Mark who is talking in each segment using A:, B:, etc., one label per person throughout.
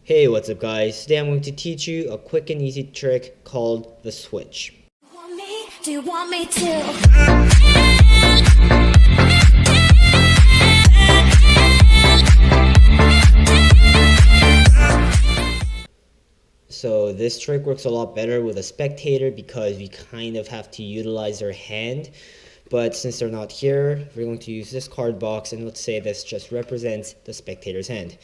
A: Hey, what's up guys? Today I'm going to teach you a quick and easy trick called the switch.
B: Do you want me to?
A: So this trick works a lot better with a spectator because we kind of have to utilize their hand. But since they're not here, we're going to use this card box, and let's say this just represents the spectator's hand.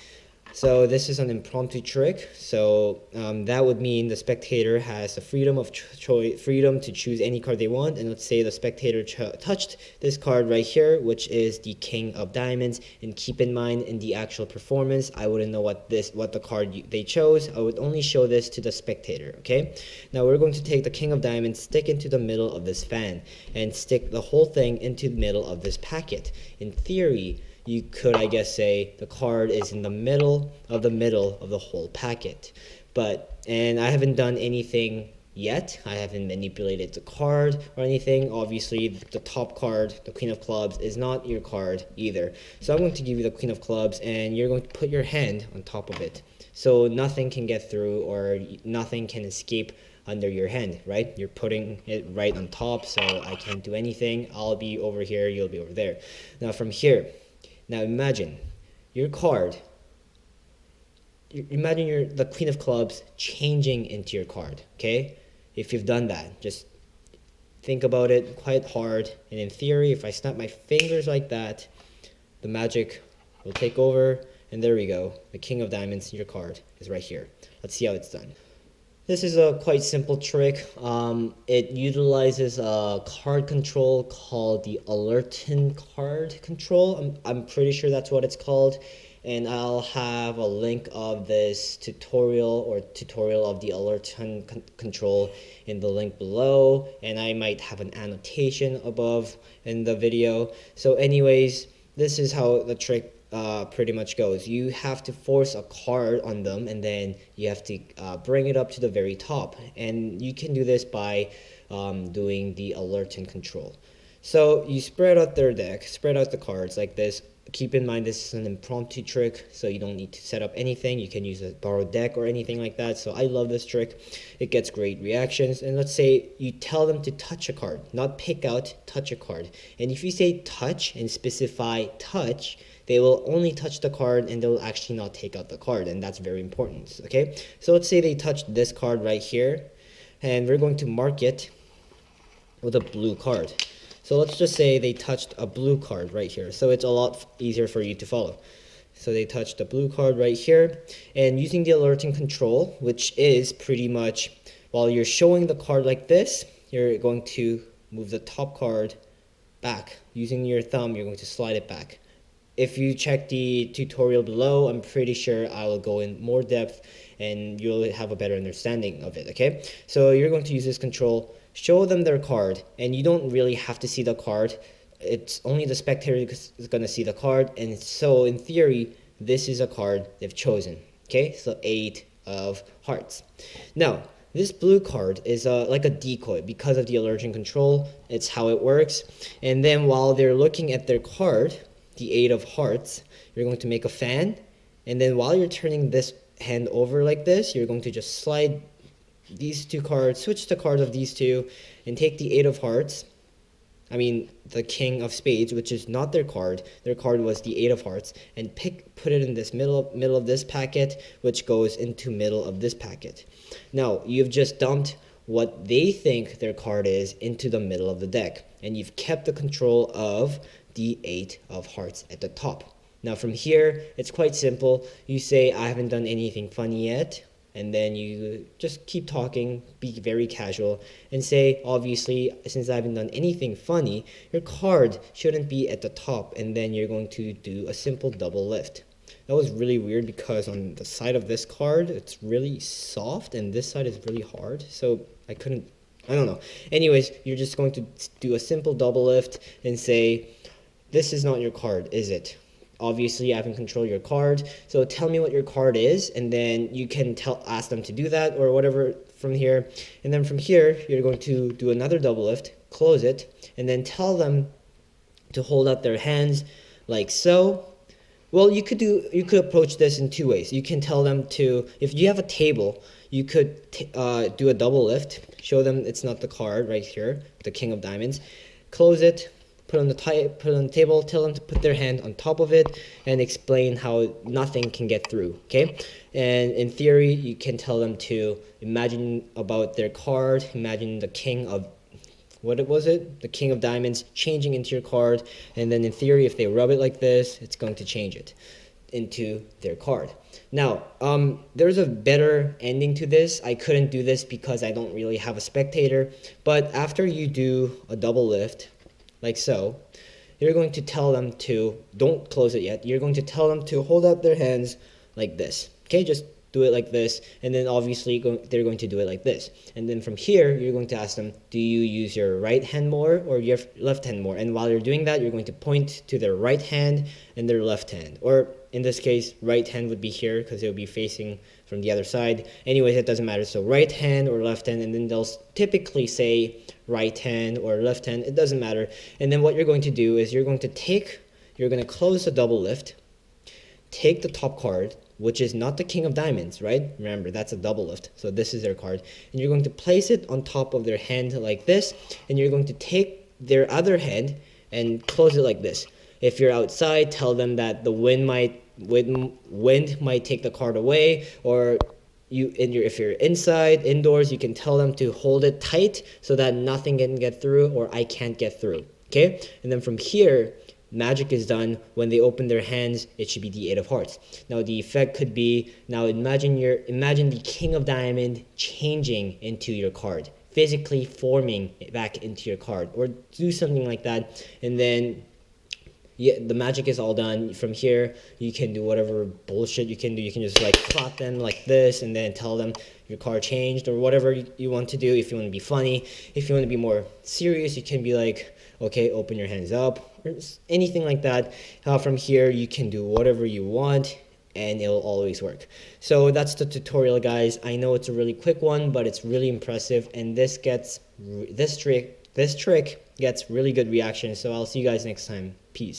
A: So this is an impromptu trick. So that would mean the spectator has the freedom to choose any card they want. And let's say the spectator touched this card right here, which is the King of Diamonds. And keep in mind, in the actual performance, I wouldn't know what the card they chose. I would only show this to the spectator. Okay. Now we're going to take the King of Diamonds, stick into the middle of this fan, and stick the whole thing into the middle of this packet. In theory, you could, I guess, say the card is in the middle of the whole packet. And I haven't done anything yet. I haven't manipulated the card or anything. Obviously, the top card, the Queen of Clubs, is not your card either. So I'm going to give you the Queen of Clubs, and you're going to put your hand on top of it. So nothing can get through or nothing can escape under your hand, right? You're putting it right on top, so I can't do anything. I'll be over here, you'll be over there. Now from here, now imagine your card, imagine the Queen of Clubs changing into your card, okay? If you've done that, just think about it quite hard. And in theory, if I snap my fingers like that, the magic will take over. And there we go. The King of Diamonds, your card, is right here. Let's see how it's done. This is a quite simple trick. It utilizes a card control called the Alerton card control. I'm pretty sure that's what it's called. And I'll have a link of this tutorial of the Alerton control in the link below. And I might have an annotation above in the video. So anyways, this is how the trick pretty much goes. You have to force a card on them, and then you have to bring it up to the very top. And you can do this by doing the alert and control. So you spread out their deck, spread out the cards like this. Keep in mind this is an impromptu trick, so you don't need to set up anything. You can use a borrowed deck or anything like that. So I love this trick. It gets great reactions. And let's say you tell them to touch a card, not pick out, touch a card. And if you say touch and specify touch, they will only touch the card and they'll actually not take out the card, and that's very important. Okay, so let's say they touched this card right here, and we're going to mark it with a blue card. So let's just say they touched a blue card right here, so it's a lot easier for you to follow. So they touched a blue card right here, and using the alerting control, which is pretty much while you're showing the card like this, you're going to move the top card back. Using your thumb, you're going to slide it back. If you check the tutorial below, I'm pretty sure I will go in more depth and you'll have a better understanding of it, okay? So you're going to use this control, show them their card, and you don't really have to see the card. It's only the spectator is going to see the card, and so in theory, this is a card they've chosen, okay? So 8 of hearts. Now, this blue card is like a decoy because of the alerting control. It's how it works. And then while they're looking at their card, the 8 of hearts, you're going to make a fan, and then while you're turning this hand over like this, you're going to just slide these two cards, switch the cards of these two, and take the 8 of hearts, the King of Spades, which is not their card was the 8 of hearts, and put it in this middle of this packet, which goes into middle of this packet. Now you've just dumped what they think their card is into the middle of the deck, and you've kept the control of the 8 of hearts at the top. Now from here, it's quite simple. You say, I haven't done anything funny yet, and then you just keep talking, be very casual, and say, obviously, since I haven't done anything funny, your card shouldn't be at the top, and then you're going to do a simple double lift. That was really weird because on the side of this card, it's really soft, and this side is really hard, so I don't know. Anyways, you're just going to do a simple double lift and say, this is not your card, is it? Obviously, I haven't controlled your card, so tell me what your card is, and then you can ask them to do that or whatever from here. And then from here, you're going to do another double lift, close it, and then tell them to hold out their hands like so, Well, you could approach this in two ways. You can tell them to, if you have a table, you could do a double lift. Show them it's not the card right here, the King of Diamonds. Close it, put on the table. Tell them to put their hand on top of it, and explain how nothing can get through. Okay, and in theory, you can tell them to imagine about their card. Imagine the King of the King of Diamonds changing into your card, and then in theory, if they rub it like this, it's going to change it into their card. Now, there's a better ending to this. I couldn't do this because I don't really have a spectator, but after you do a double lift, like so, you're going to tell them to, don't close it yet, you're going to tell them to hold out their hands like this. Okay, just do it like this, and then obviously they're going to do it like this. And then from here, you're going to ask them, do you use your right hand more or your left hand more? And while you're doing that, you're going to point to their right hand and their left hand. Or in this case, right hand would be here because it would be facing from the other side. Anyways, it doesn't matter. So right hand or left hand, and then they'll typically say right hand or left hand. It doesn't matter. And then what you're going to do is you're going to close the double lift, take the top card, which is not the King of Diamonds, right? Remember, that's a double lift. So this is their card. And you're going to place it on top of their hand like this. And you're going to take their other hand and close it like this. If you're outside, tell them that the wind might take the card away. Or if you're indoors, you can tell them to hold it tight so that nothing can get through or I can't get through. Okay? And then from here, magic is done. When they open their hands, it should be the 8 of Hearts. Now the effect could be, now imagine the King of Diamond changing into your card, physically forming back into your card, or do something like that. And then the magic is all done. From here, you can do whatever bullshit you can do. You can just like clap them like this and then tell them your card changed, or whatever you want to do. If you want to be funny, if you want to be more serious, you can be like, okay, open your hands up, or anything like that. From here, you can do whatever you want, and it'll always work. So that's the tutorial, guys. I know it's a really quick one, but it's really impressive, and this trick gets really good reaction. So I'll see you guys next time. Peace.